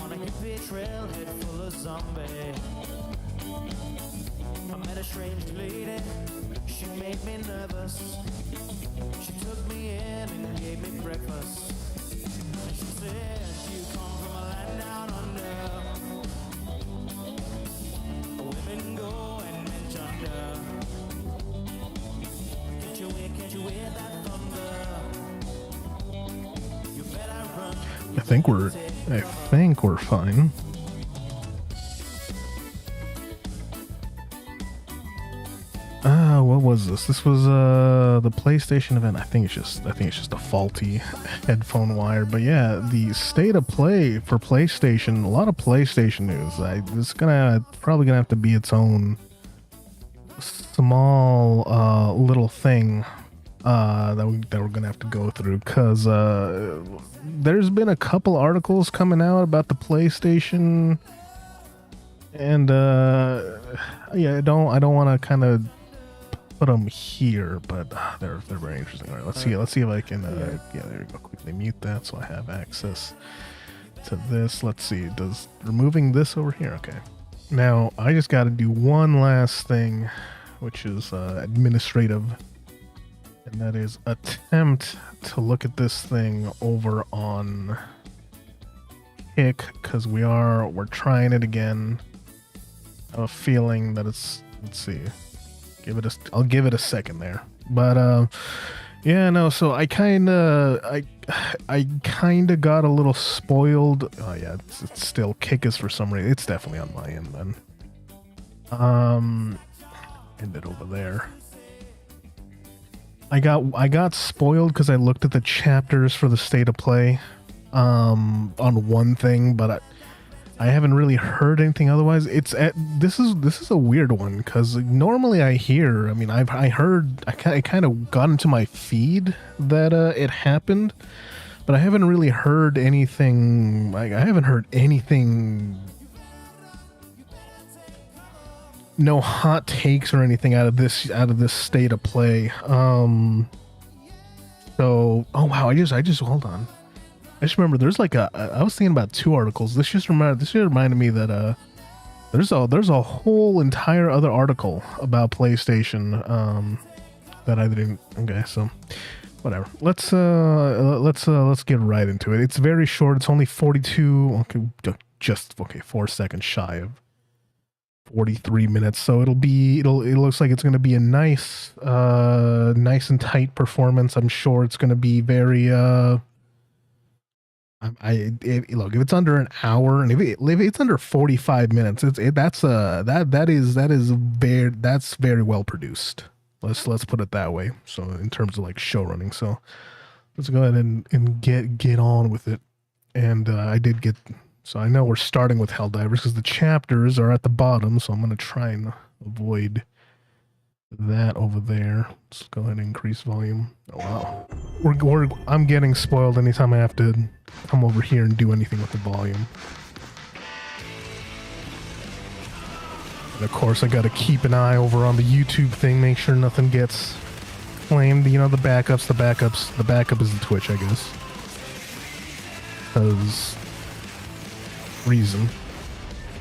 On a hippie trailhead full of zombies. I met a strange lady, she made me nervous. She took me in and gave me breakfast. And she said, you come from a land down under. Women go and men chunder. Can't you hear that thunder? You better run. I think we're fine. What was this? This was the PlayStation event. I think it's just a faulty headphone wire. But yeah, the state of play for PlayStation. A lot of PlayStation news. It's probably gonna have to be its own small little thing that we're gonna have to go through, because there's been a couple articles coming out about the PlayStation, and yeah, I don't want to kind of put them here, but they're very interesting. All right, let's see if I can yeah, there you go. Quickly mute that so I have access to this. Let's see, does removing this over here? Okay, now I just got to do one last thing, which is administrative, and that is attempt to look at this thing over on Kick, because we're trying it again. I have a feeling that it's, let's see, I'll give it a second there, but yeah, no, so I kind of got a little spoiled. Oh yeah, it's still Kick is for some reason. It's definitely on my end then. End it over there. I got spoiled because I looked at the chapters for the state of play on one thing, but I haven't really heard anything otherwise. This is a weird one, because normally I hear, I mean, I kind of got into my feed that it happened, but I haven't really heard anything. Like, I haven't heard anything, no hot takes or anything out of this state of play. So, oh wow, I just hold on. I just remember there's like I was thinking about two articles. This just reminded me that there's a whole entire other article about PlayStation that I didn't. Okay, so whatever. Let's get right into it. It's very short. It's only 42. Okay, 4 seconds shy of 43 minutes. So it looks like it's going to be a nice and tight performance. I'm sure it's going to be very look, if it's under an hour, and if it's under 45 minutes, that's very well produced. Let's put it that way. So in terms of like show running, so let's go ahead and get on with it. And so I know we're starting with Helldivers because the chapters are at the bottom, so I'm gonna try and avoid that over there. Let's go ahead and increase volume. Oh wow, I'm getting spoiled anytime I have to come over here and do anything with the volume. And of course I gotta keep an eye over on the YouTube thing, make sure nothing gets claimed. You know, the backup is the Twitch, I guess, because reason.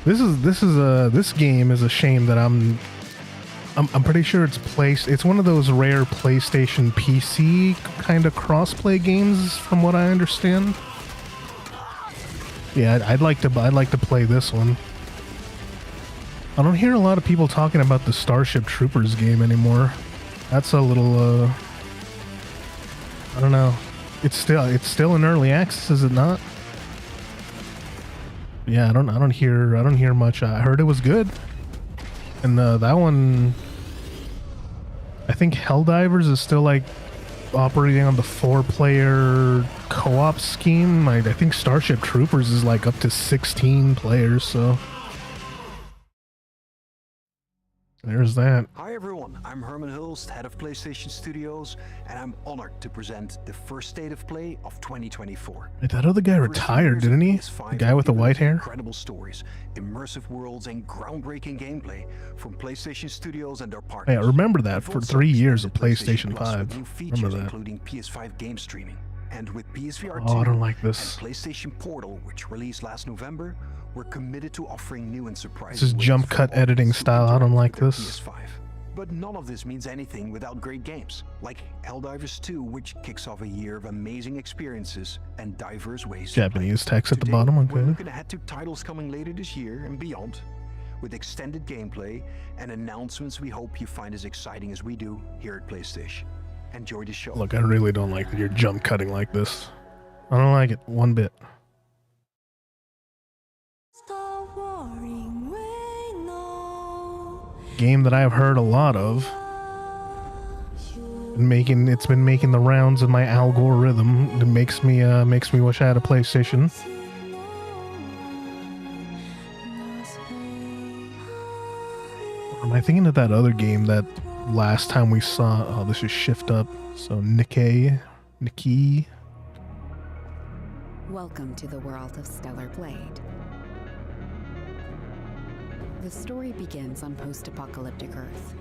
This game is a shame that I'm pretty sure it's one of those rare PlayStation PC kind of crossplay games, from what I understand. Yeah, I'd like to play this one. I don't hear a lot of people talking about the Starship Troopers game anymore. That's a little I don't know. It's still in early access, is it not? Yeah, I don't hear much. I heard it was good. And that one, I think Helldivers is still like operating on the 4-player co-op scheme. I think Starship Troopers is like up to 16 players, so there's that. Hi everyone, I'm Herman Hulst, head of PlayStation Studios, and I'm honored to present the first State of Play of 2024. Wait, that other guy retired, didn't he? The guy with the white hair? Incredible stories, immersive worlds, and groundbreaking gameplay from PlayStation Studios and their partners. Hey, I remember that for 3 years of PlayStation 5. New features, Remember that. including PS5 game streaming. And with PSVR 2 Oh, I don't like and this. PlayStation Portal, which released last November, we're committed to offering new and surprising This is ways jump for cut all editing to style. I interact don't like with their this. PS5. But none of this means anything without great games, like Helldivers 2, which kicks off a year of amazing experiences and diverse ways to play. Japanese text at the Today, bottom. we're Okay. looking ahead to titles coming later this year and beyond, with extended gameplay and announcements we hope you find as exciting as we do here at PlayStation. Enjoy the show. Look, I really don't like that you're jump cutting like this. I don't like it one bit. Stop worrying, we know Game that I've heard a lot of. It's been making the rounds in my algorithm. It makes me wish I had a PlayStation. Or am I thinking of that other game that last time we saw? Oh, this is Shift Up. So Nikki. Welcome to the world of Stellar Blade. The story begins on post-apocalyptic Earth,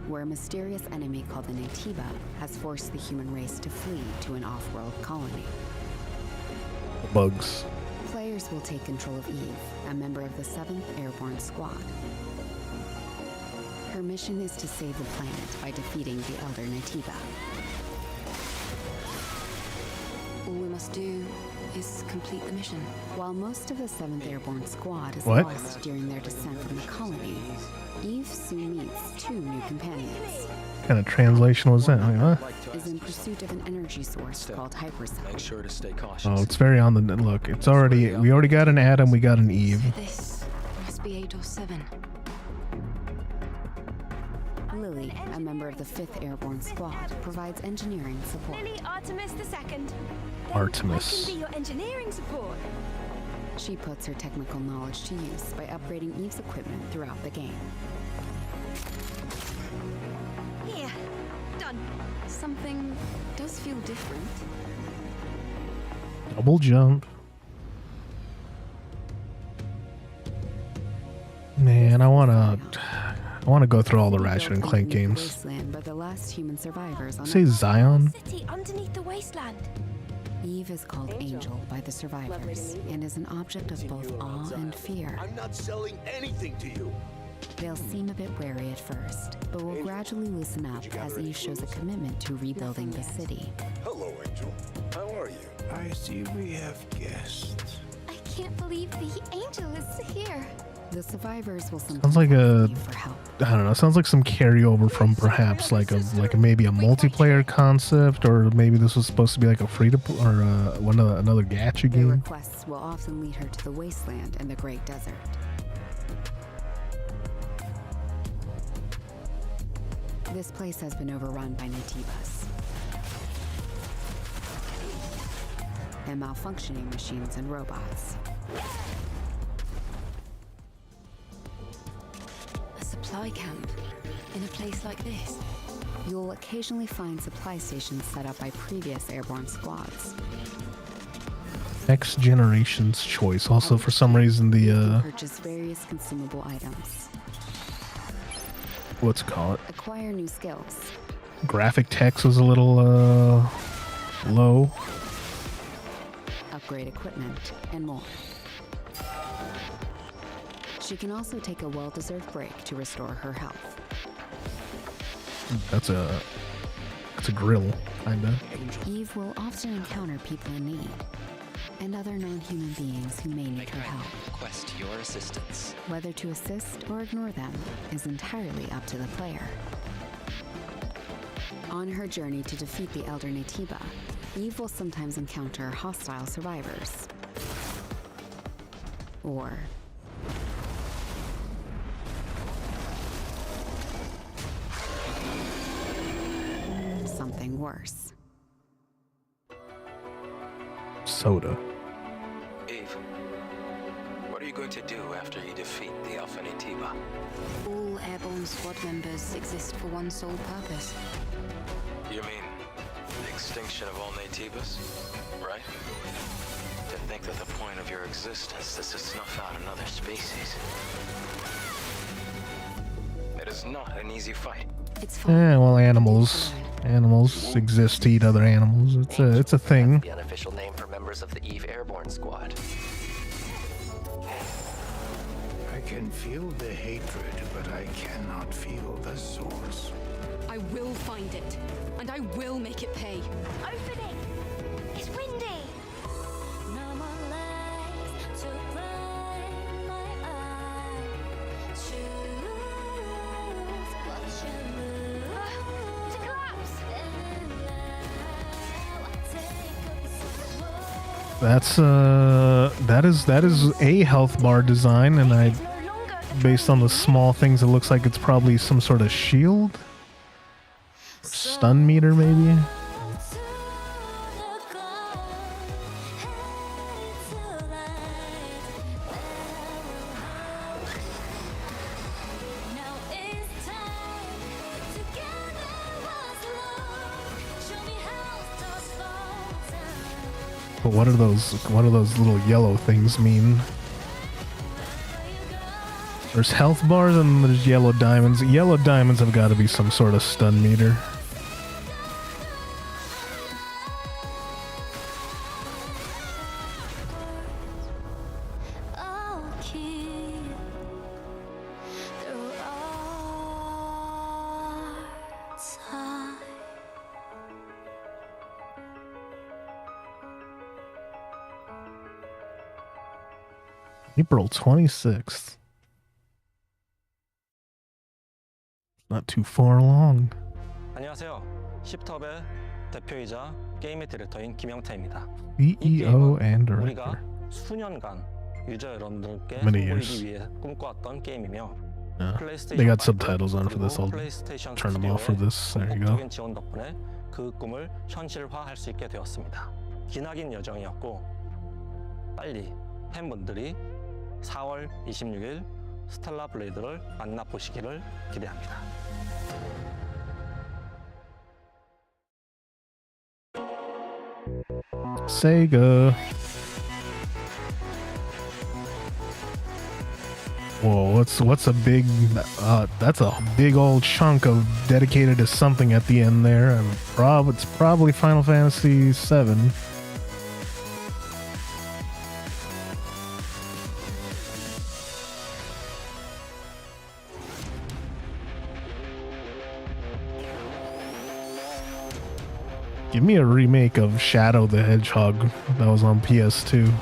where a mysterious enemy called the Natiba has forced the human race to flee to an off-world colony. Bugs. Players will take control of Eve, a member of the 7th Airborne Squad. Her mission is to save the planet by defeating the Elder Natiba. all we must do is complete the mission. While most of the 7th Airborne Squad is What? lost during their descent from the colony, Eve soon meets 2 new companions. What kind of translation was that? Huh? Is in pursuit of an energy source called hypercell. Make sure to stay cautious. Oh, it's very on the look. It's already. We already got an Adam. We got an Eve. This must be 8 or 7. Lily, a member of the 5th Airborne Squad, provides engineering support. Lily Artemis II. Artemis. I can be your engineering support. She puts her technical knowledge to use by upgrading Eve's equipment throughout the game. Here, done. Something does feel different. Double jump. Man, I wanna go through all the Ratchet and Clank games. Wasteland by the last human survivors on Say Earth. Zion. City underneath the wasteland. Eve is called Angel by the survivors and is an object of both awe and fear. I'm not selling anything to you. They'll seem a bit wary at first, but will gradually loosen up as Eve shows a commitment to rebuilding the city. Hello, Angel. How are you? I see we have guests. I can't believe the angel is here. The survivors will Sounds sometimes like a- ask Eve for help. I don't know. Sounds like some carryover from perhaps like maybe a multiplayer concept, or maybe this was supposed to be like a free to or another gacha Their game. requests will often lead her to the wasteland and the Great Desert. This place has been overrun by Natibas and malfunctioning machines and robots. A supply camp in a place like this. You'll occasionally find supply stations set up by previous airborne squads. Next Generation's Choice. Also, for some reason, the Purchase various consumable items. what's it called? Acquire new skills. Graphic text was a little low. Upgrade equipment, and more. She can also take a well-deserved break to restore her health. That's a grill, kinda. Eve will often encounter people in need and other non-human beings who may need her help. Request your assistance. Whether to assist or ignore them is entirely up to the player. On her journey to defeat the Elder Natiba, Eve will sometimes encounter hostile survivors. Or something worse. Soda. Eve, what are you going to do after you defeat the Alpha Natiba? All airborne squad members exist for one sole purpose. You mean the extinction of all Natibas, right? To think that the point of your existence is to snuff out another species. It is not an easy fight. It's fine. Well, animals Animals exist to eat other animals. It's a thing. The unofficial name for members of the Eve Airborne Squad. I can feel the hatred, but I cannot feel the source. I will find it, and I will make it pay. Open it! It's windy! No more lies to blind my eyes. Choose what you lose. To collapse! That is a health bar design, and I, based on the small things, it looks like it's probably some sort of shield, stun meter maybe. But what do those little yellow things mean? There's health bars and there's yellow diamonds. Yellow diamonds have got to be some sort of stun meter. April 26th. Not too far along. 안녕하세요. 십텁의 대표이자 게임의 디렉터인 김영태입니다. CEO and director. 우리가 수년간 유저 여러분들께 Many years. 보이기 위해 꿈꿔왔던 게임이며 They got subtitles on for this. I'll turn them off for this. There you go. 적극적인 지원 덕분에 그 꿈을 현실화할 수 있게 되었습니다. 기나긴 여정이었고 빨리 팬분들이 4월 26일 스텔라 블레이드를 만나보시기를 기대합니다. Sega. Whoa, what's a big that's a big old chunk of dedicated to something at the end there. And it's probably Final Fantasy VII. Give me a remake of Shadow the Hedgehog that was on PS2.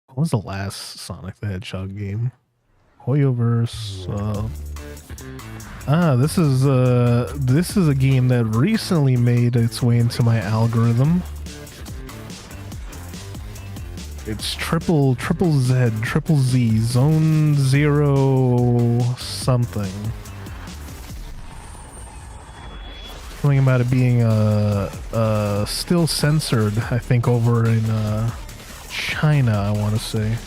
What was the last Sonic the Hedgehog game? Hoyoverse. This is a game that recently made its way into my algorithm. It's triple Z, Zone Zero something. Something about it being still censored, I think, over in China, I want to say.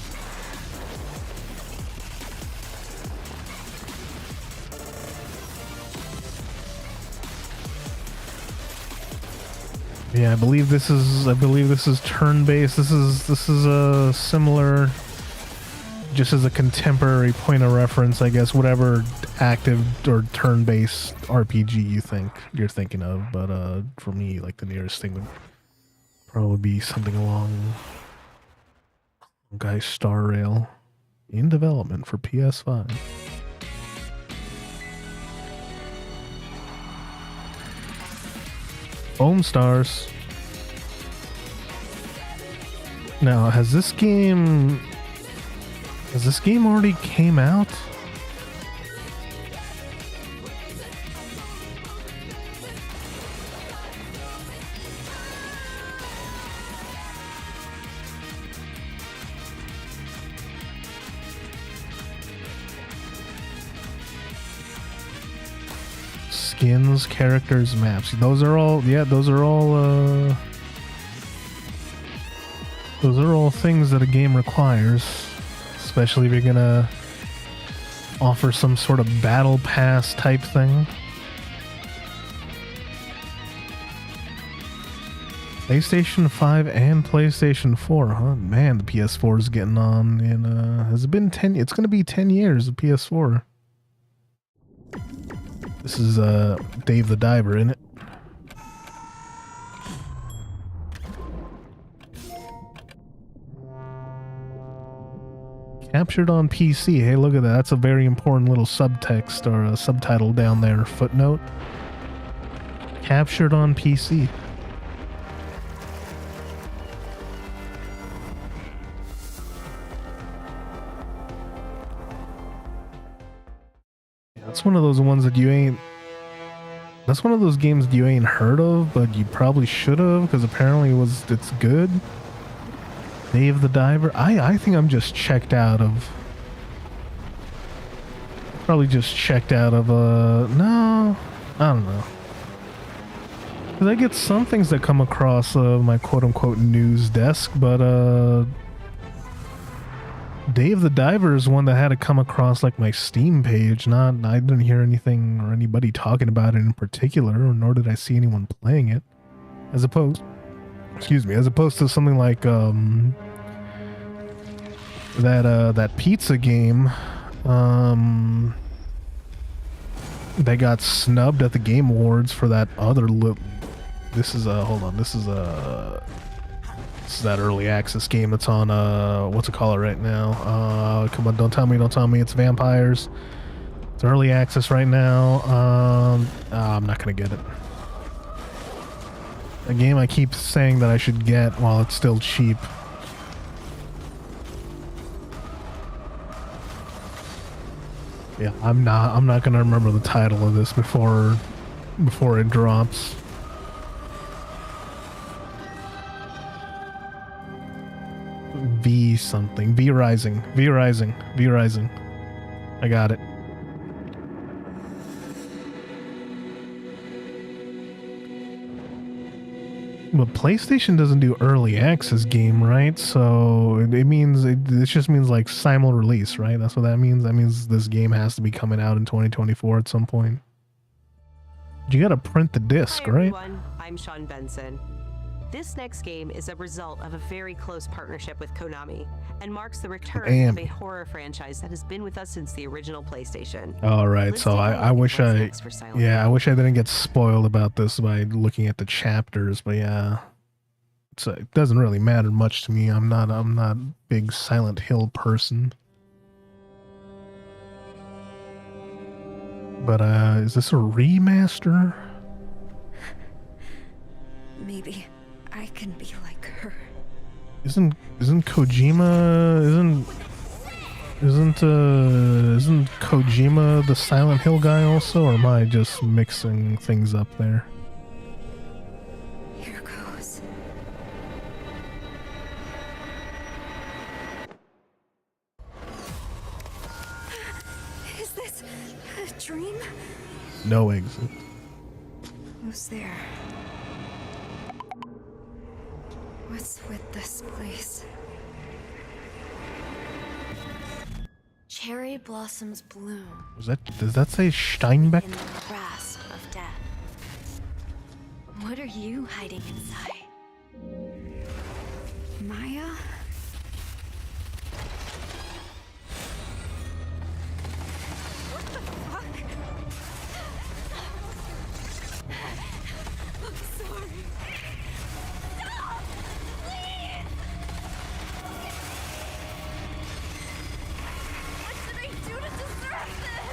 Yeah, I believe this is turn-based. This is a similar, just as a contemporary point of reference, I guess, whatever active or turn-based RPG you're thinking of. But for me, like, the nearest thing would probably be something along Star Rail, in development for PS5. Foam Stars. Now, has this game already came out? skins, characters, maps. Those are all, yeah, those are all things that a game requires, especially if you're gonna offer some sort of battle pass type thing. PlayStation 5 and PlayStation 4, huh? Man, the PS4 is getting on in, has it been 10? It's gonna be 10 years of PS4. This is, Dave the Diver, isn't it? Captured on PC. Hey, look at that. That's a very important little subtext or a subtitle down there. Footnote. Captured on PC. That's one of those ones that you ain't... That's one of those games that you ain't heard of, but you probably should have, because apparently it's good. Dave the Diver. I think I'm just checked out of... Probably just checked out of, no, I don't know. Because I get some things that come across my quote-unquote news desk, but, Dave the Diver is one that had to come across like my Steam page. I didn't hear anything or anybody talking about it in particular, or nor did I see anyone playing it. As opposed to something like that pizza game that got snubbed at the Game Awards for that other this is that early access game that's on what's it called right now? Come on, don't tell me it's vampires. It's early access right now. I'm not gonna get it. A game I keep saying that I should get while it's still cheap. Yeah, I'm not gonna remember the title of this before it drops. V something. V Rising. I got it. But PlayStation doesn't do early access game, right? So it means it just means like simul release, right? That's what that means. That means this game has to be coming out in 2024 at some point. You gotta print the disc, Hi, right? everyone. I'm Sean Benson. This next game is a result of a very close partnership with Konami and marks the return of a horror franchise that has been with us since the original PlayStation. All right, so I wish I didn't get spoiled about this by looking at the chapters, but yeah, it doesn't really matter much to me. I'm not a big Silent Hill person. But is this a remaster? Maybe I can be like her. Isn't Kojima isn't Kojima the Silent Hill guy also, or am I just mixing things up there? Here goes. Is this a dream? No exit. Who's there? What's with this place? Cherry blossoms bloom. Does that say Steinbeck? In the grasp of death. What are you hiding inside? Maya? What the fuck? I'm sorry. Stop! Please! What did I do to deserve this?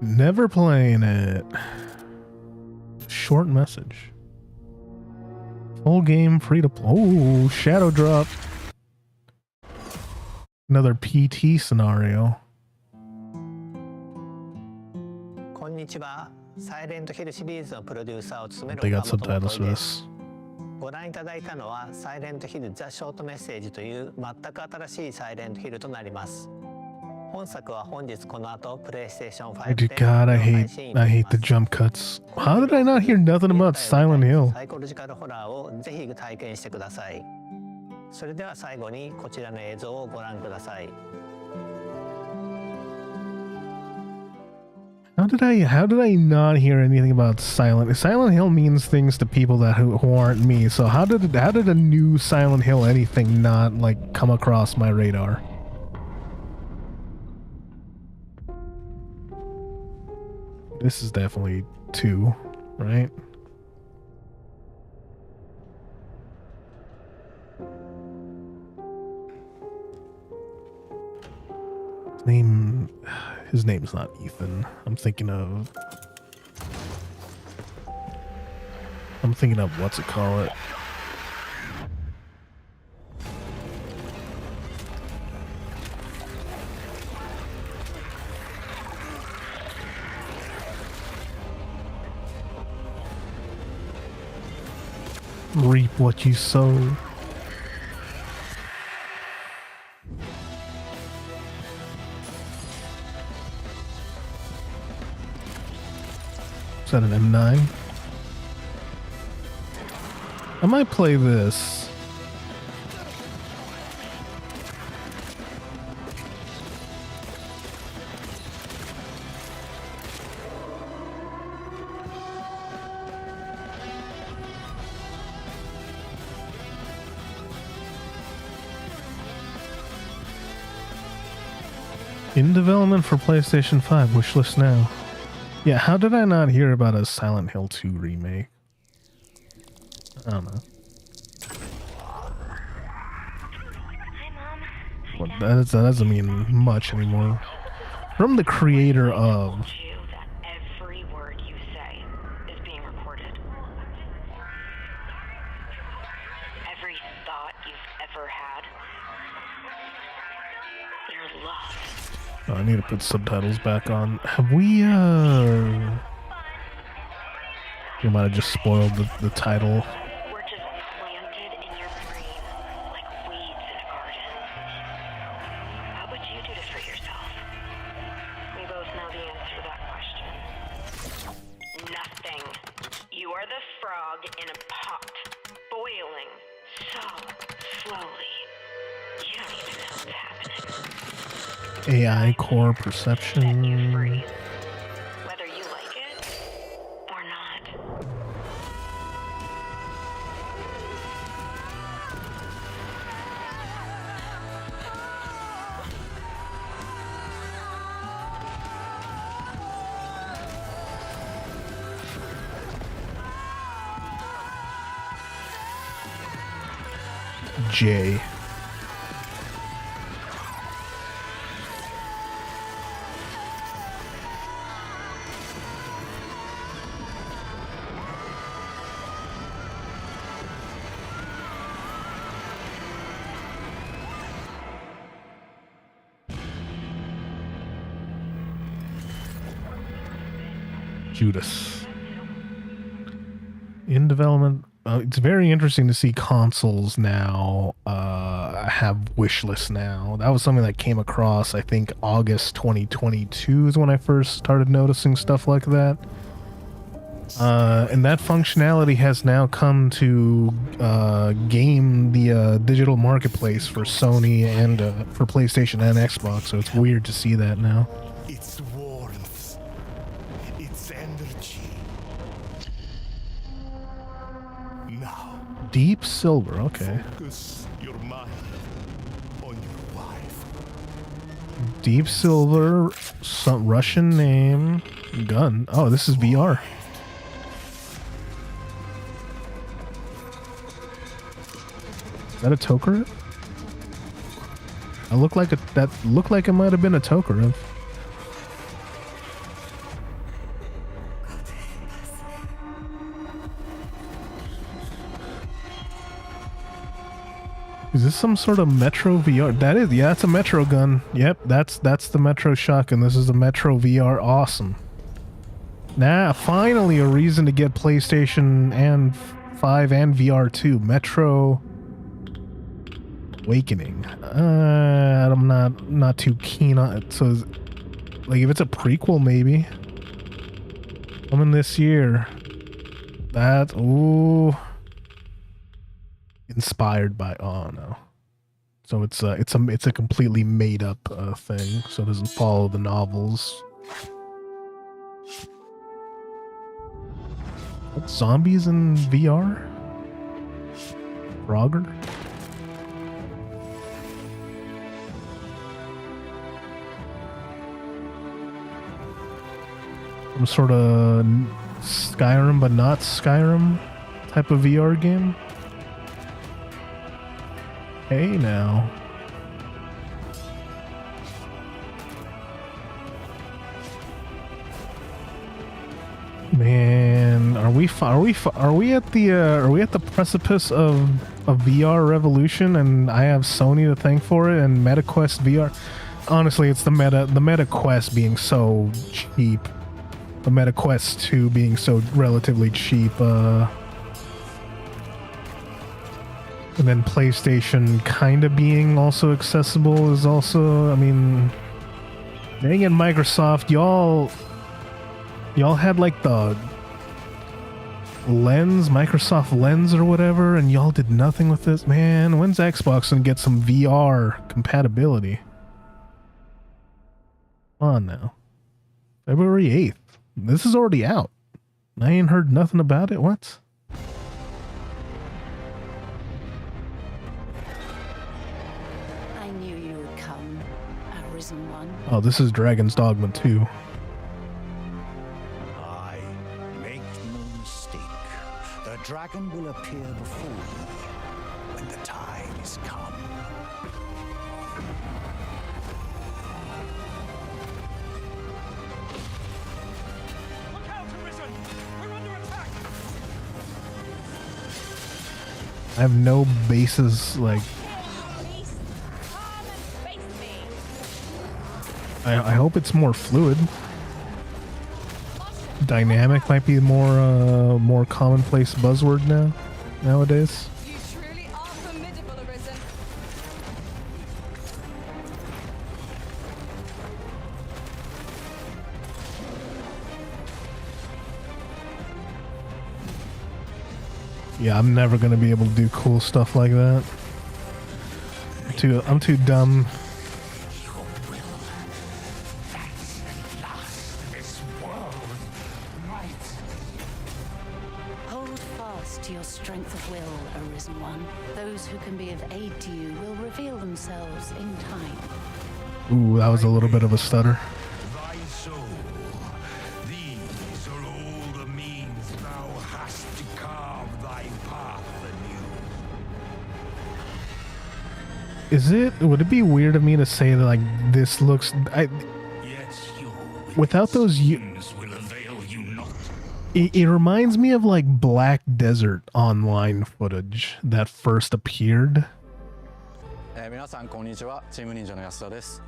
Never playing it. Short message. Full game free to play. Oh, shadow drop. Another PT scenario. こんにちは。サイレントヒルシリーズのプロデューサーを務める They got 岡本 subtitles for で this. す。ご覧いただいたのはサイレントヒルザ・ショートメッセージという全く新しいサイレントヒルとなります。本作は本日この後プレイステーション I 5 did で God, I 配 hate 信いたし I ま hate the す jump cuts. How did I not hear nothing about Silent Hill? サイコロジカルホラーをぜひ体験してください。それでは最後にこちらの映像をご覧ください。How did I not hear anything about Silent Hill means things to people that who aren't me. So how did a new Silent Hill anything not like come across my radar? This is definitely 2, right? His name's not Ethan. I'm thinking of what's it called? Reap what you sow. Is that an M9? I might play this. In development for PlayStation 5, wishlist now. Yeah, how did I not hear about a Silent Hill 2 remake? I don't know. Well, that doesn't mean much anymore. From the creator of... Every word you say is being recorded. Every thought you've ever had. Your love. Oh, I need to put subtitles back on. Have we, You might have just spoiled the title. We're just planted in your brain like weeds in a garden. How would you do to free yourself? We both know the answer to that question. Nothing. You are the frog in a pot, boiling so slowly. You don't even know what's happening. AI core perception. Whether you like it or not. J. Judas. In development. It's very interesting to see consoles now have wish lists now. That was something that came across, I think, August 2022 is when I first started noticing stuff like that. And that functionality has now come to game the digital marketplace for Sony and for PlayStation and Xbox, so it's weird to see that now. It's warmth. It's energy. Now. Deep Silver, okay. Focus your mind on your wife. Deep Silver, some Russian name, gun. Oh, this is VR. Is that a Tokarev? That looked like it might have been a Tokarev. Is this some sort of Metro VR? That is, yeah, it's a Metro gun. Yep, that's the Metro shotgun. This is the Metro VR. Awesome. Nah, finally a reason to get PlayStation and 5 and VR 2. Metro Awakening. I'm not too keen on it. So, like, if it's a prequel, maybe coming this year. That inspired by. Oh no. So it's a completely made up thing. So it doesn't follow the novels. What, zombies in VR? Frogger? Some sort of Skyrim, but not Skyrim type of VR game. Hey now. Man, are we at the precipice of a VR revolution, and I have Sony to thank for it and MetaQuest VR? Honestly, it's the MetaQuest being so cheap. The MetaQuest 2 being so relatively cheap, and then PlayStation kind of being also accessible is also, I mean, dang it, Microsoft, y'all had like the Lens, Microsoft Lens or whatever, and y'all did nothing with this. Man, when's Xbox gonna get some VR compatibility? Come on now. February 8th. This is already out. I ain't heard nothing about it. What? I knew you would come, Arisen One. Oh, this is Dragon's Dogma 2. I make no mistake. The dragon will appear before you when the time is come. I have no bases, like... I hope it's more fluid. Dynamic might be more commonplace buzzword nowadays. Yeah, I'm never gonna be able to do cool stuff like that. I'm too dumb. Hold fast to your strength of will, Arisen One. Those who can be of aid to you will reveal themselves in time. Ooh, that was a little bit of a stutter. Thy soul. These are all the means thou hast to carve thy path anew. Would it be weird of me to say that, like, this looks... without those... It reminds me of, like, Black Desert Online footage that first appeared. 皆さんこんにちは、チーム忍者の安田です。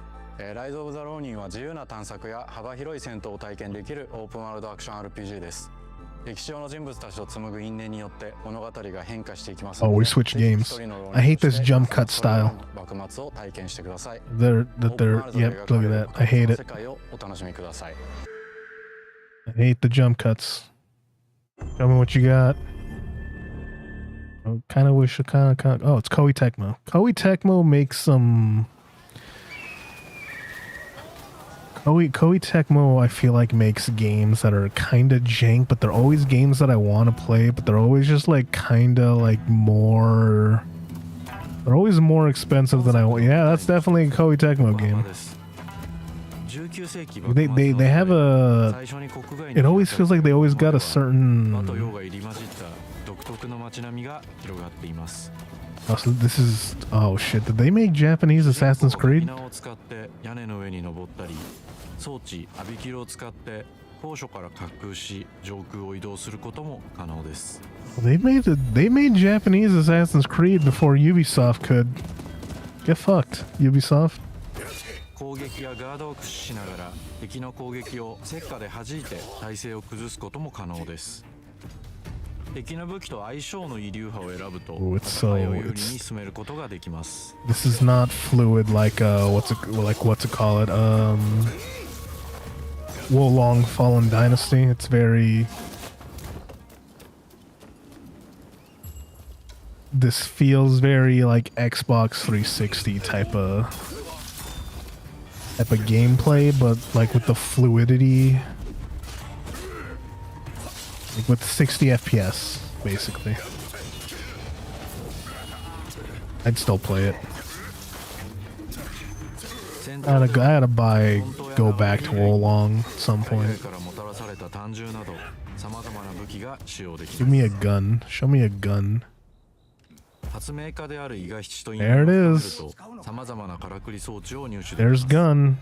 ライズ・オブ・ザ・ローニンは自由な探索や幅広い戦闘を体験できるオープンワールドアクション RPG です。歴史上の人物たちと紡ぐ因縁によって物語が変化していきます。 Oh, we switched games. I hate this jump cut style. Yep, look at that. I hate it. I hate the jump cuts. Tell me what you got. I kind of wish oh, it's Koei Tecmo. Koei Tecmo makes some... Koei Tecmo, I feel like, makes games that are kind of jank, but they're always games that I want to play, but they're always just like kind of like more... They're always more expensive than I want. Yeah, that's definitely a Koei Tecmo game. They have a... It always feels like they always got a certain... Oh, so this is... Oh shit, did they make Japanese Assassin's Creed? They made Japanese Assassin's Creed before Ubisoft could. Get fucked, Ubisoft. 攻撃やガードを駆使しながら敵の攻撃を石化で弾いて体勢を崩すことも可能です。敵の武器と相性のいい流派を選ぶと Ooh, it's so 戦いを有利に進めることができます。 this is not fluid like what's it call it Wolong Fallen Dynasty. It's very, this feels very like Xbox 360 type of gameplay, but like with the fluidity, like with 60 FPS basically. I'd still play it. I gotta go back to Wolong at some point. Give me a gun. Show me a gun. There it is. There's gun.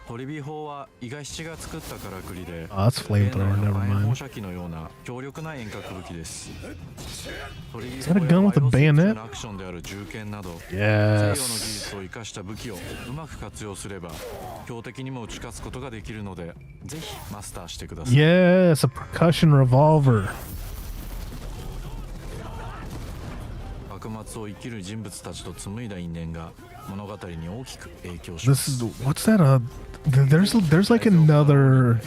Oh, that's flamethrower, never mind. Is that a gun with a bayonet? Yes. Yes, a percussion revolver. This is, what's that? There's like another.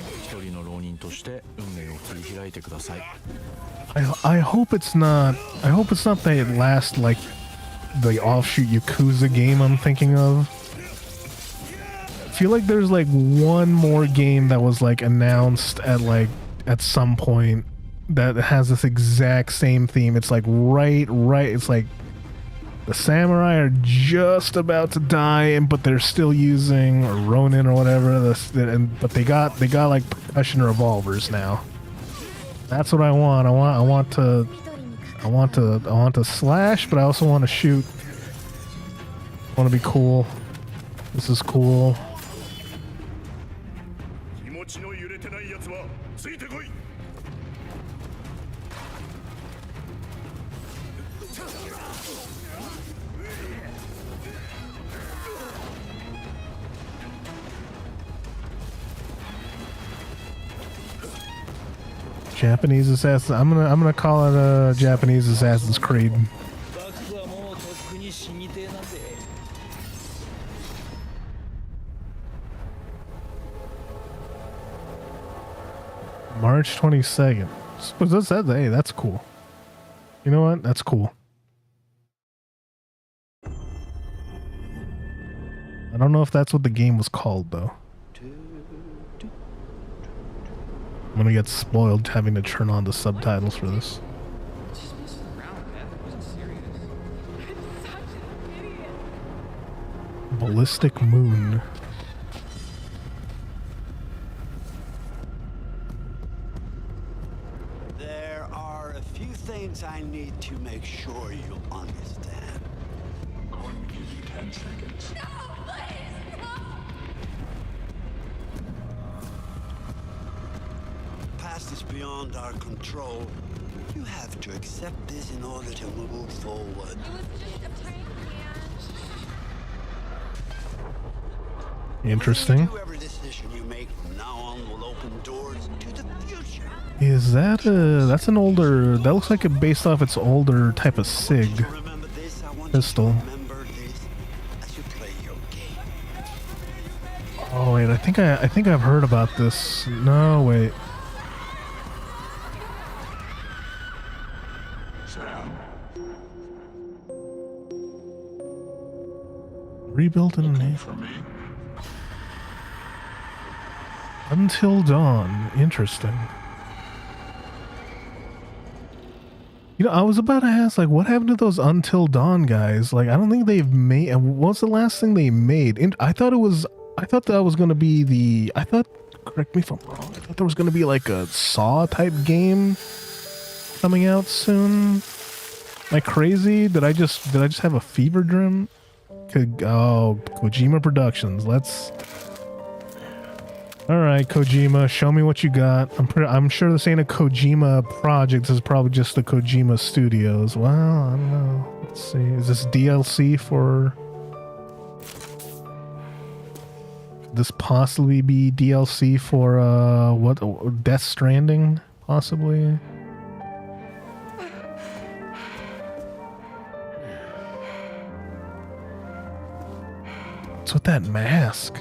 I hope it's not. I hope it's not the last, like, the offshoot Yakuza game I'm thinking of. I feel like there's like one more game that was like announced at some point that has this exact same theme. It's like right. It's like the samurai are just about to die, but they're still using, or Ronin or whatever. But they got like percussion revolvers now. That's what I want. I want to slash, but I also want to shoot. I want to be cool. This is cool. Japanese Assassin. I'm gonna call it a Japanese Assassin's Creed. March 22nd. Hey, that's cool. You know what? That's cool. I don't know if that's what the game was called though. I'm gonna get spoiled having to turn on the subtitles for this. Ballistic Moon. There are a few things I need to make sure you understand. I'm going to give you 10 seconds. No, please, no. Past is beyond our control. You have to accept this in order to move forward. It was just a prank, Interesting. Whatever decision you make from now on will open doors to the future. Is that that's an older, that looks like it based off its older type of SIG pistol. Oh wait, I think I've heard about this. No, wait. Rebuilt in name. Until Dawn. Interesting. You know, I was about to ask, like, what happened to those Until Dawn guys? Like, I don't think they've made. And what's the last thing they made? I thought that was gonna be the. I thought. Correct me if I'm wrong. I thought there was gonna be like a Saw type game coming out soon. Am I crazy? Did I just have a fever dream? Oh, Kojima Productions. Let's. All right, Kojima, show me what you got. I'm sure this ain't a Kojima project. This is probably just the Kojima Studios. Well, I don't know. Let's see. Is this DLC for? Could this possibly be DLC for what? Death Stranding, possibly. What's with that mask?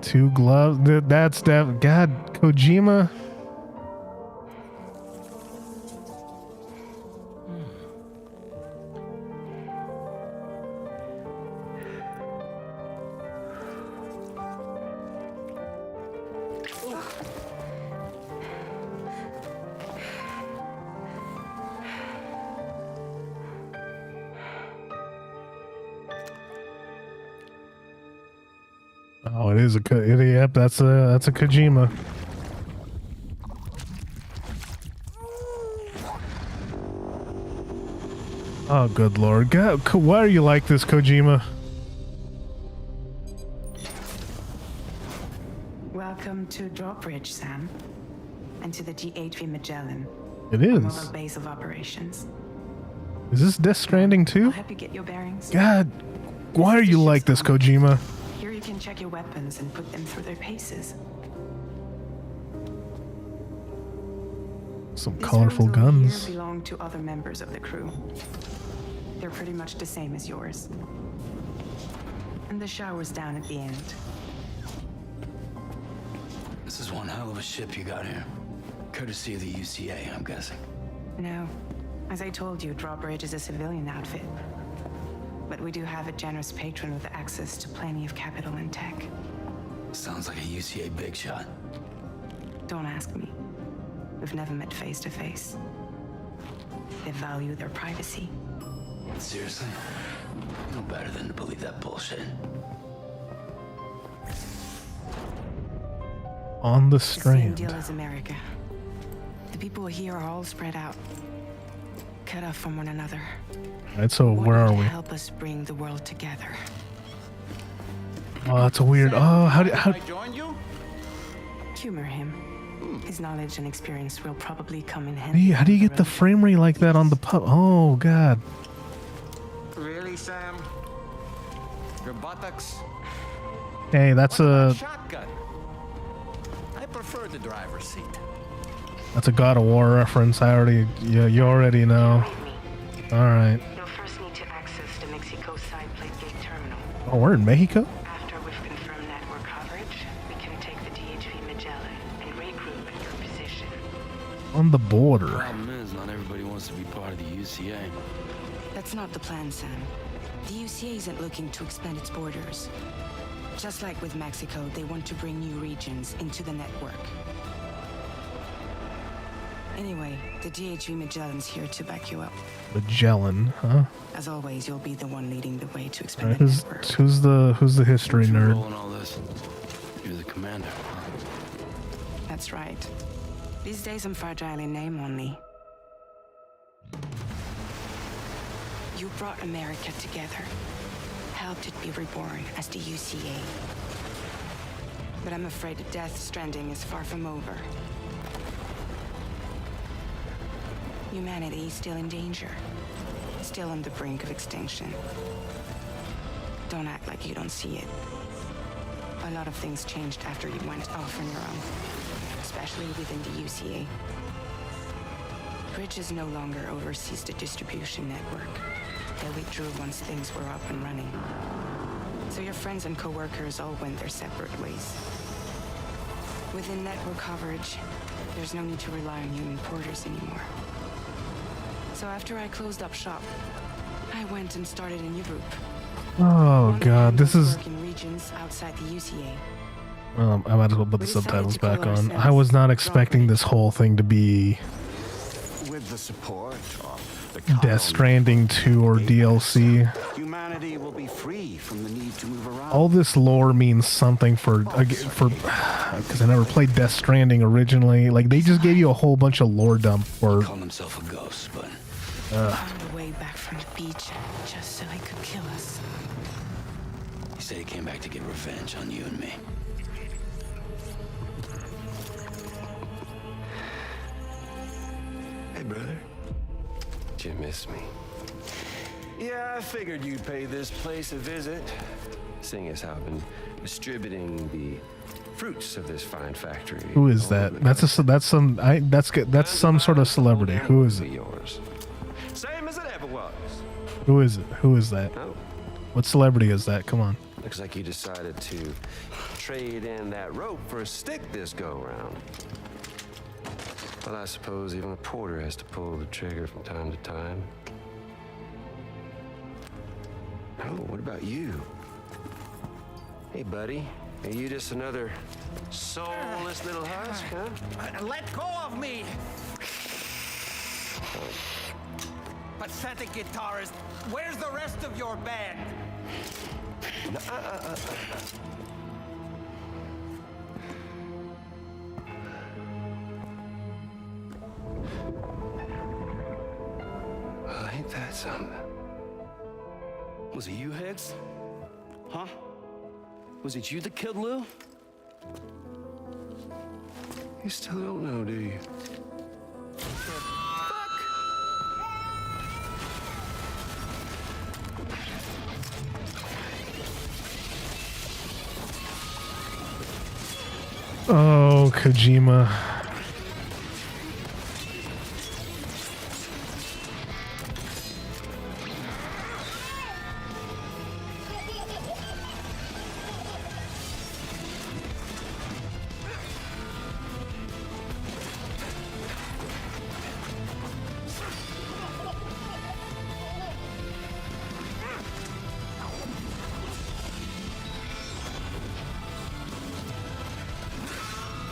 2 gloves. That's that. God, Kojima. Oh, it is a yep. That's a Kojima. Oh, good lord! God, why are you like this, Kojima? Welcome to Drawbridge, Sam, and to the GHV Magellan. It is. Mobile base of operations. Is this Death Stranding too? I'll help you get your bearings. God, why are you like this, Kojima? Here you can check your weapons and put them through their paces. Some These colorful rooms over guns. here belong to other members of the crew. They're pretty much the same as yours. And the shower's down at the end. This is one hell of a ship you got here. Courtesy of the UCA, I'm guessing. No. As I told you, Drawbridge is a civilian outfit. But we do have a generous patron with access to plenty of capital and tech. Sounds like a UCA big shot. Don't ask me. We've never met face to face. They value their privacy. Seriously? No better than to believe that bullshit. On the Same strand. deal as America. The people here are all spread out, cut off from one another. Right, so where are we? Help us bring the world together. Oh, that's a weird. Oh, how? join you? Humor him. His knowledge and experience will probably come in handy. How do you get the frame rate like that on the pub? Oh God. Really, Sam? Your buttocks? Hey, that's a Shotgun. I prefer the driver's seat. God of War reference. I already, you already know. All right. You'll first need to access the Mexico side plate gate terminal. Oh, we're in Mexico. After we've confirmed network coverage, we can take the DHV Magellan and regroup at your position. On the border. Problem is, not everybody wants to be part of the UCA. That's not the plan, Sam. The UCA isn't looking to expand its borders. Just like with Mexico, they want to bring new regions into the network. Anyway, the DHV Magellan's here to back you up. Magellan, huh? As always, you'll be the one leading the way to expand Right, the who's network. who's the history nerd? Rolling all this. You're the commander. That's right. These days I'm fragile in name only. You brought America together, helped it be reborn as the UCA. But I'm afraid that Death Stranding is far from over. Humanity is still in danger, still on the brink of extinction. Don't act like you don't see it. A lot of things changed after you went off on your own, especially within the UCA. Bridges no longer oversees the distribution network. They withdrew once things were up and running. So your friends and co-workers all went their separate ways. Within network coverage, there's no need to rely on human porters anymore. So after I closed up shop, I went and started a new group. Oh God, this is. In regions outside the UCA. I might as well put the subtitles back on. I was not expecting this whole thing to be With the support of the Death Stranding 2 or DLC. humanity will be free from the need to move around. All this lore means something for because I never played Death Stranding originally. Like they just gave you a whole bunch of lore dump for. Call himself a ghost, but Found a way back from the beach just so he could kill us. he said he came back to get revenge on you and me. Hey, brother. Did you miss me? Yeah, I figured you'd pay this place a visit, seeing as how I've been distributing the fruits of this fine factory. Who is that? That's some sort of celebrity. Who is it? Yours. Same as it ever was. Who is it? Who is that? Oh. What celebrity is that? Come on. Looks like you decided to trade in that rope for a stick this go-round. Well, I suppose even a porter has to pull the trigger from time to time. Oh, what about you? Hey, buddy. Are you just another soulless little husk, huh? Let go of me! Pathetic guitarist. Where's the rest of your band? Well, ain't that something? Was it you, Higgs? Huh? Was it you that killed Lou? You still don't know, do you? Oh, Kojima.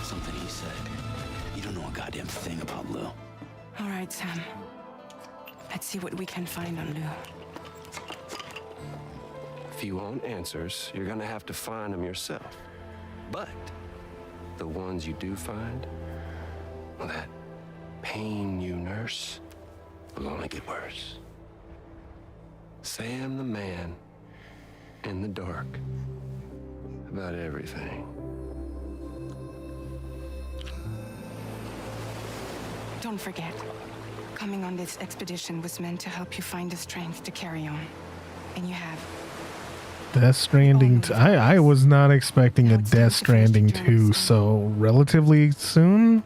Something he said. You don't know a goddamn thing about Lou. All right, Sam. Let's see what we can find on Lou. If you want answers, you're gonna have to find them yourself. But the ones you do find, well, that pain you nurse will only get worse. Sam the man in the dark about everything. Don't forget, coming on this expedition was meant to help you find the strength to carry on. And you have. Death Stranding. I was not expecting a Death Stranding 2 so relatively soon.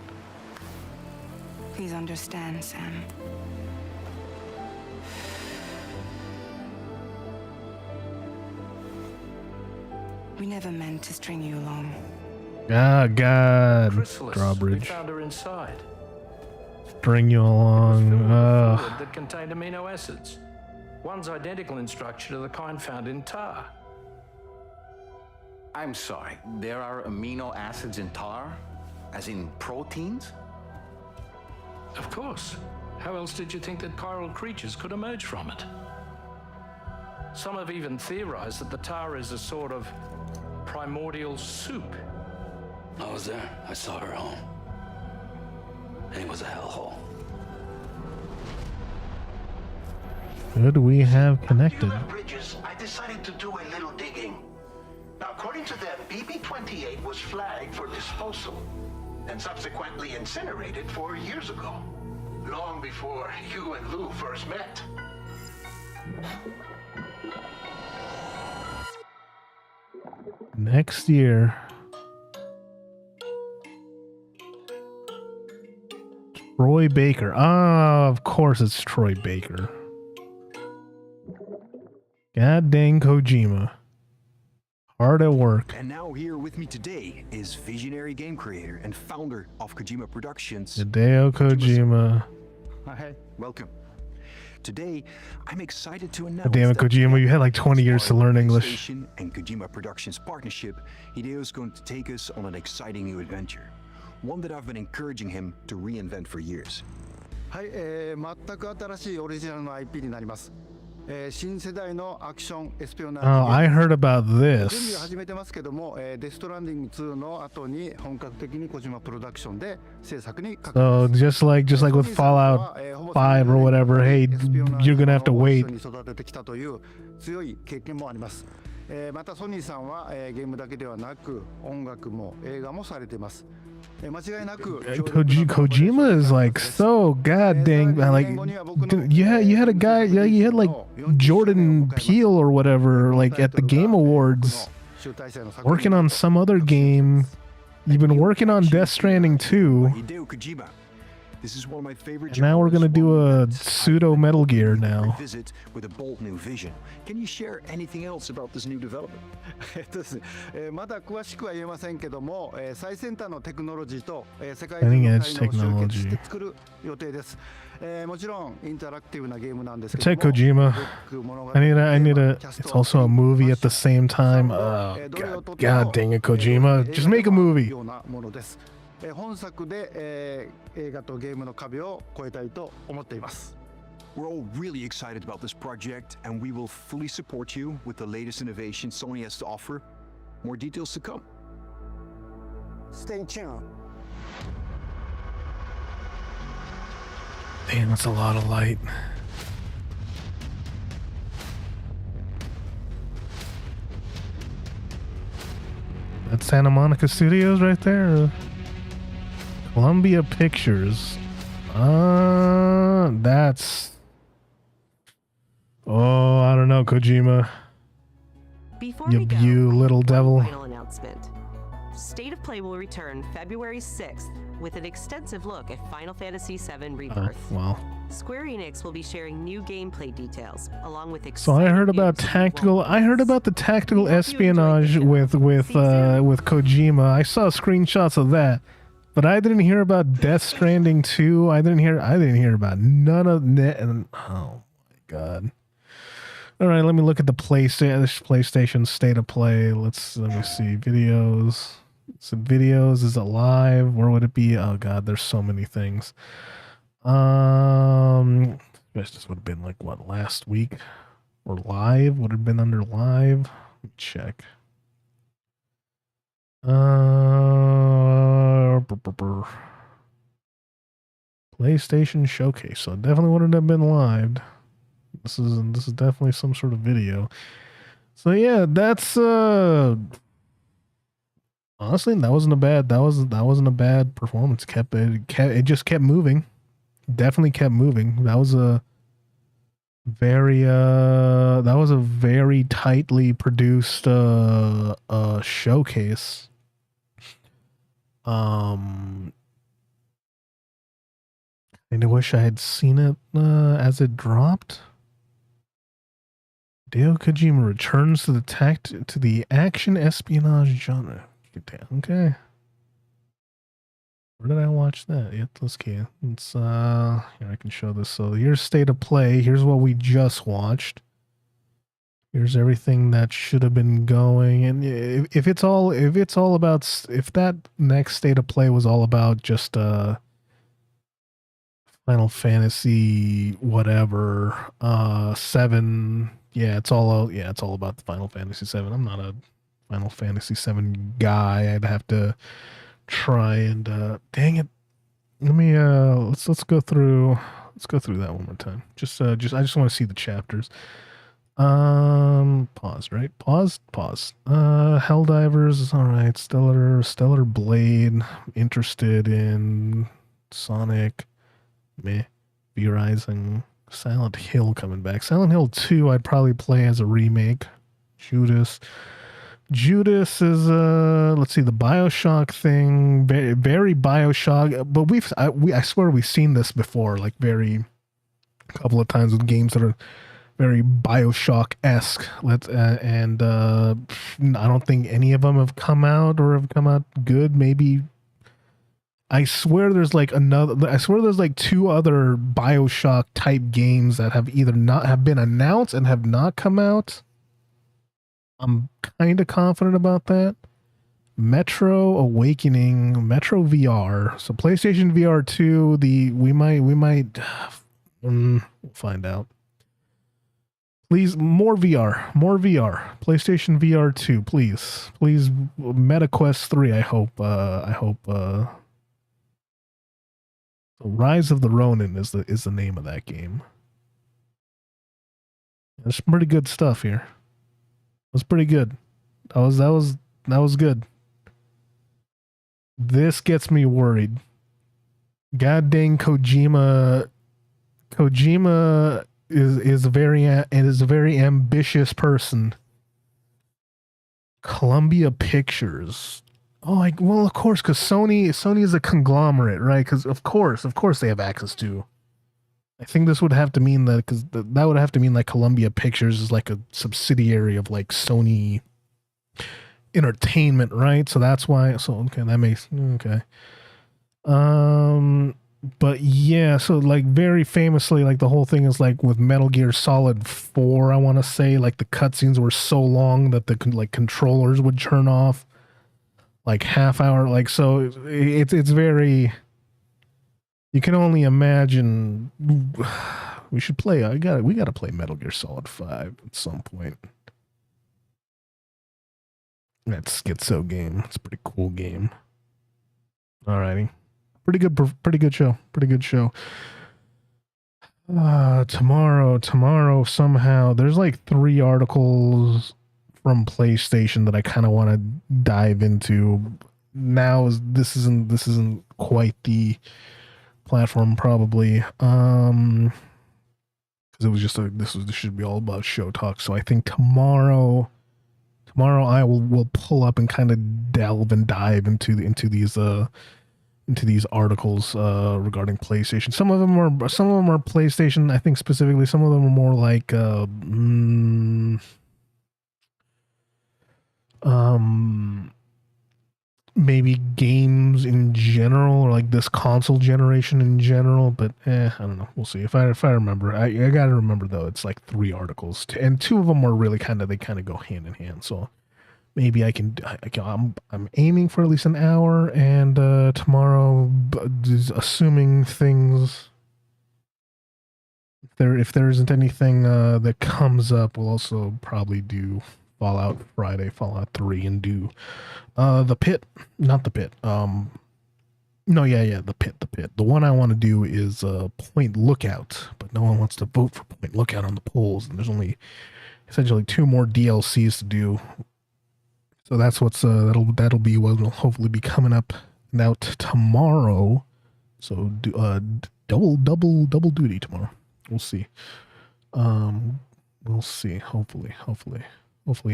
Please understand, Sam. We never meant to string you along. Ah, God. Chrysalis. We Drawbridge. found her inside. String you along. Fluid that contained amino acids. One's identical in structure to the kind found in tar. I'm sorry, there are amino acids in tar? As in proteins? Of course. How else did you think that chiral creatures could emerge from it? Some have even theorized that the tar is a sort of primordial soup. I was there. I saw her home. And it was a hellhole. Could we have connected? Bridges, I decided to do a little digging. Now, according to them, BB-28 was flagged for disposal and subsequently incinerated 4 years ago, long before you and Lou first met. Next year. Troy Baker. Ah, of course it's Troy Baker. God dang Kojima. Hard at work. And now here with me today is visionary game creator and founder of Kojima Productions, Hideo Kojima. Hi, welcome. Today, I'm excited to announce Damn it, Kojima, you had like 20 years to learn English. And Kojima Productions partnership, Hideo is going to take us on an exciting new adventure. One that I've been encouraging him to reinvent for years. はい、全く新しいオリジナルの IP になります。新世代のアクションエスピオナージ Oh, I heard about 準備 this. は始めてますけども、デストランディング2の後に本格的に小島プロダクションで制作にかかり So ます。 just like with Fallout 5 or whatever, hey, you're gonna have to wait. 一緒に育ててきたという強い経験もあります。またソニーさんは、ゲームだけではなく音楽も映画もされています。Kojima is like so god dang like you had a guy you had like Jordan Peele or whatever like at the Game Awards working on some other game. You've been working on Death Stranding 2. This is one of my favorite And now we're gonna do a pseudo Metal Gear now. Visit with a bold new vision. Can you share anything else about this new development? ですねまだ詳しくは言えませんけども、最先端のテクノロジーと、世界 Cutting 中 edge の才能を集結し technology. て作る予定です。もちろんインタラクティブなゲームなんですけど Protect も。Kojima. I need a. It's also a movie at the same time. Oh, God dang it, Kojima! Just make a movie. ようなものです。本作で、映画とゲームの壁を越えたいと思っています。We're all really excited about this project, and we will fully support you with the latest innovation Sony has to offer. More details to come. Stay tuned. Damn, that's a lot of light. That's Santa Monica Studios right there. Columbia Pictures. That's. Oh, I don't know, Kojima. Before we go, You little devil. final announcement. State of Play will return February 6th with an extensive look at Final Fantasy VII Rebirth. Well. Square Enix will be sharing new gameplay details along with So I heard about tactical. I heard about the tactical espionage with Kojima. I saw screenshots of that, but I didn't hear about Death Stranding 2. I didn't hear about none of that. Oh my god. All right, let me look at the PlayStation State of Play. Let me see videos. Some videos. Is it live? Where would it be? Oh god, there's so many things. This would have been like what, last week or live? Would have been under live. Let me check. PlayStation Showcase. So it definitely wouldn't have been live. This is definitely some sort of video. So yeah, that's honestly that wasn't a bad performance. It just kept moving. Definitely kept moving. That was a very tightly produced showcase. And I wish I had seen it as it dropped. Hideo Kojima returns to the action espionage genre. Okay. Where did I watch that? Yeah, let's see. It's here I can show this. So here's State of Play. Here's what we just watched. Here's everything that should have been going. And if that next State of Play was all about just Final Fantasy whatever 7, it's all about the Final Fantasy 7. I'm not a Final Fantasy 7 guy. I'd have to try and dang it. Let me let's go through that one more time. I just want to see the chapters. Pause, right? Pause. Helldivers, all right. Stellar Blade. Interested in Sonic. Meh. V-Rising. Silent Hill coming back. Silent Hill 2 I'd probably play as a remake. Judas is let's see, the BioShock thing, very BioShock, but I swear we've seen this before, like a couple of times with games that are very BioShock-esque. I don't think any of them have come out good. Maybe I swear there's like 2 other BioShock type games that have either not have been announced and have not come out. I'm kind of confident about that. Metro Awakening, Metro VR. So PlayStation VR 2, we might we'll find out. Please, more VR. PlayStation VR 2, please. MetaQuest 3, I hope Rise of the Ronin is the name of that game. There's some pretty good stuff here. Was pretty good. That was good. This gets me worried. God dang Kojima. Kojima is a very ambitious person. Columbia Pictures. Oh, well, of course, because Sony is a conglomerate, right? Because of course they have access to. I think this would have to mean that, because that would have to mean like Columbia Pictures is like a subsidiary of like Sony Entertainment, right? So that's why. So okay, that makes okay. But yeah, so like very famously, like the whole thing is like with Metal Gear Solid 4, I want to say, like the cutscenes were so long that the like controllers would turn off like half hour, like, so it's very, you can only imagine. We should play, we gotta play Metal Gear Solid 5 at some point. That Schizo game, it's a pretty cool game. Alrighty. Pretty good show. Tomorrow somehow there's like 3 articles from PlayStation that I kind of want to dive into. Now this isn't quite the platform probably, because it was just this should be all about show talk. So I think tomorrow I will pull up and kind of delve and dive into these articles regarding PlayStation. Some of them are PlayStation, I think specifically. Some of them are more like maybe games in general, or like this console generation in general. But I don't know. We'll see if I remember. I gotta remember though. It's like 3 articles, and 2 of them are really kind of go hand in hand. So maybe I'm aiming for at least an hour, and tomorrow, assuming things, if there isn't anything that comes up, we'll also probably do Fallout Friday, Fallout 3, and do the Pit, not the Pit. The Pit. The one I want to do is Point Lookout, but no one wants to vote for Point Lookout on the polls, and there's only essentially 2 more DLCs to do. So that's what's that'll be what will hopefully be coming up out tomorrow. So double duty tomorrow. We'll see. We'll see. Hopefully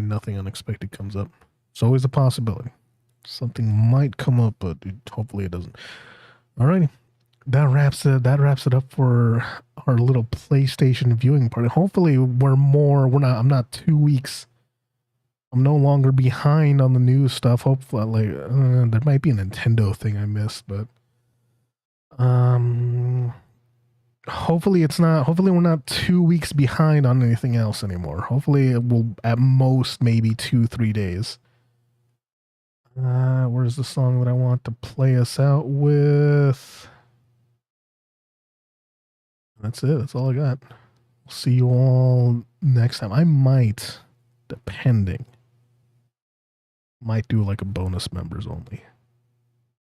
nothing unexpected comes up. It's always a possibility. Something might come up, but hopefully it doesn't. Alrighty. That wraps it up for our little PlayStation viewing party. Hopefully I'm not 2 weeks. I'm no longer behind on the news stuff. Hopefully, there might be a Nintendo thing I missed, but hopefully it's not. Hopefully we're not 2 weeks behind on anything else anymore. Hopefully it will at most maybe 2-3 days. Where's the song that I want to play us out with? That's it. That's all I got. We'll see you all next time. I might, depending. Might do like a bonus members only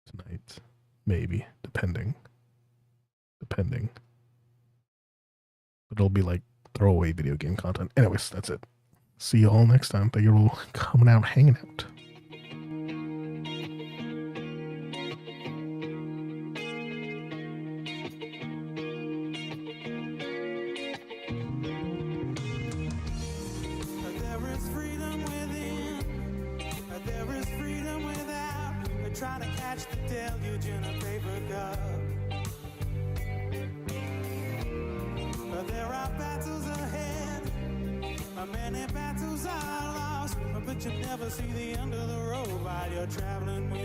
tonight, maybe, depending. But it'll be like throwaway video game content. Anyways, that's it. See you all next time. Thank you all coming out, hanging out. Trying to catch the deluge in a paper cup. But there are battles ahead, many battles are lost, but you never see the end of the road while you're traveling with